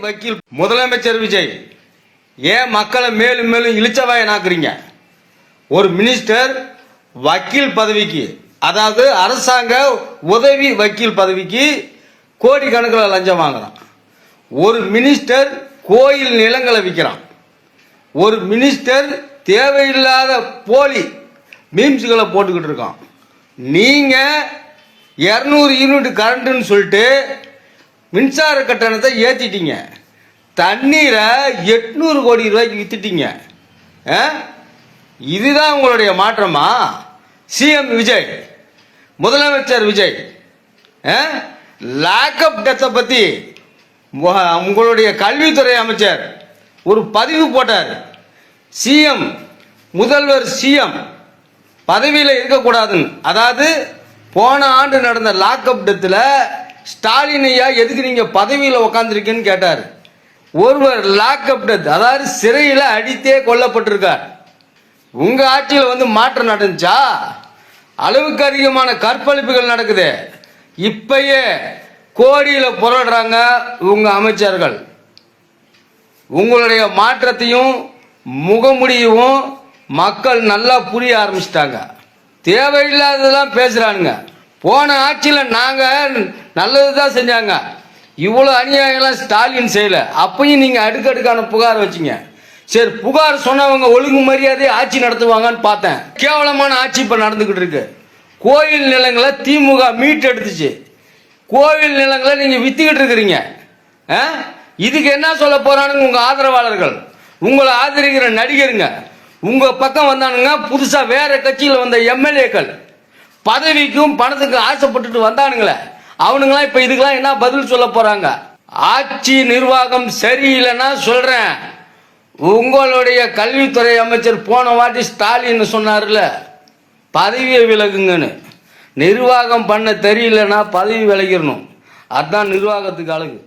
வக்கீல் முதலமைச்சர் விஜய் ஏன் மக்களை மேலும் மேலும் இழிச்சவாயனாக்குறீங்க? ஒரு மினிஸ்டர் வக்கீல் பதவிக்கு, அதாவது அரசாங்க உதவி வக்கீல் பதவிக்கு கோடிக்கணக்கில் லஞ்சம் வாங்குறான். ஒரு மினிஸ்டர் கோயில் நிலங்களை விற்கிறான். ஒரு மினிஸ்டர் தேவையில்லாத போலி மீம்ஸ்களை போட்டுக்கிட்டு இருக்கான். நீங்க 200 யூனிட் கரண்ட்னு சொல்லிட்டு மின்சார கட்டணத்தை ஏற்றிட்டீங்க. தண்ணீரை 800 கோடி ரூபாய்க்கு வித்துட்டீங்க. இதுதான் உங்களுடைய மாற்றமா? சிஎம் விஜய், முதலமைச்சர் விஜய் லாக்அப் டெத்தை பற்றி உங்களுடைய கல்வித்துறை அமைச்சர் ஒரு பதிவு போட்டார். சிஎம், முதல்வர் சிஎம் பதவியில் இருக்கக்கூடாதுன்னு. அதாவது போன ஆண்டு நடந்த லாக்அப் டெத்தில் ஸ்டாலின் ஐயா எதுக்கு நீங்கள் பதவியில் உக்காந்துருக்கீன்னு கேட்டார். ஒருவர் லாக்அப் டெத், அதாவது சிறையில் அடித்தே கொல்லப்பட்டிருக்கார். உங்கள் ஆட்சியில் மாற்றம் நடந்துச்சா? அளவுக்கு அதிகமான கற்பழிப்புகள் நடக்குது. இப்பயே கோடியில் புரடுறாங்க உங்க அமைச்சர்கள். உங்களுடைய மாற்றத்தையும் முகமுடியவும் மக்கள் நல்லா புரிய ஆரம்பிச்சிட்டாங்க. தேவையில்லாததெல்லாம் பேசுறானுங்க. போன ஆட்சியில் நாங்கள் நல்லது தான் செஞ்சாங்க, இவ்வளோ அநியாயம்லாம் ஸ்டாலின் செய்யல. அப்பயும் நீங்கள் அடுக்கடுக்கான புகார் வச்சிங்க. சரி, புகார் சொன்னவங்க ஒழுங்கு மரியாதை ஆட்சி நடத்துவாங்கன்னு பார்த்தேன். கேவலமான ஆட்சி இப்போ நடந்துக்கிட்டு இருக்கு. கோயில் நிலங்களை திமுக மீட்டு எடுத்துச்சு. கோவில் நிலங்களை நீங்கள் வித்துக்கிட்டு இருக்கிறீங்க. இதுக்கு என்ன சொல்ல போறானுங்க உங்க ஆதரவாளர்கள், உங்களை ஆதரிக்கிற நடிகருங்க? உங்க பக்கம் வந்தானுங்க புதுசா வேற கட்சியில் வந்த எம்எல்ஏக்கள், பதவிக்கும் பணத்துக்கும் ஆசைப்பட்டுட்டு வந்தானுங்களே, அவனுங்களாம் இப்ப இதுக்கெல்லாம் என்ன பதில் சொல்ல போறாங்க? ஆட்சி நிர்வாகம் சரியில்லைன்னா சொல்றேன். உங்களுடைய கல்வித்துறை அமைச்சர் போன வாட்டி ஸ்டாலின் சொன்னார்ல, பதவியை விலகுங்கன்னு. நிர்வாகம் பண்ண தெரியலன்னா பதவி விலகிடணும். அதுதான் நிர்வாகத்துக்கு அழகு.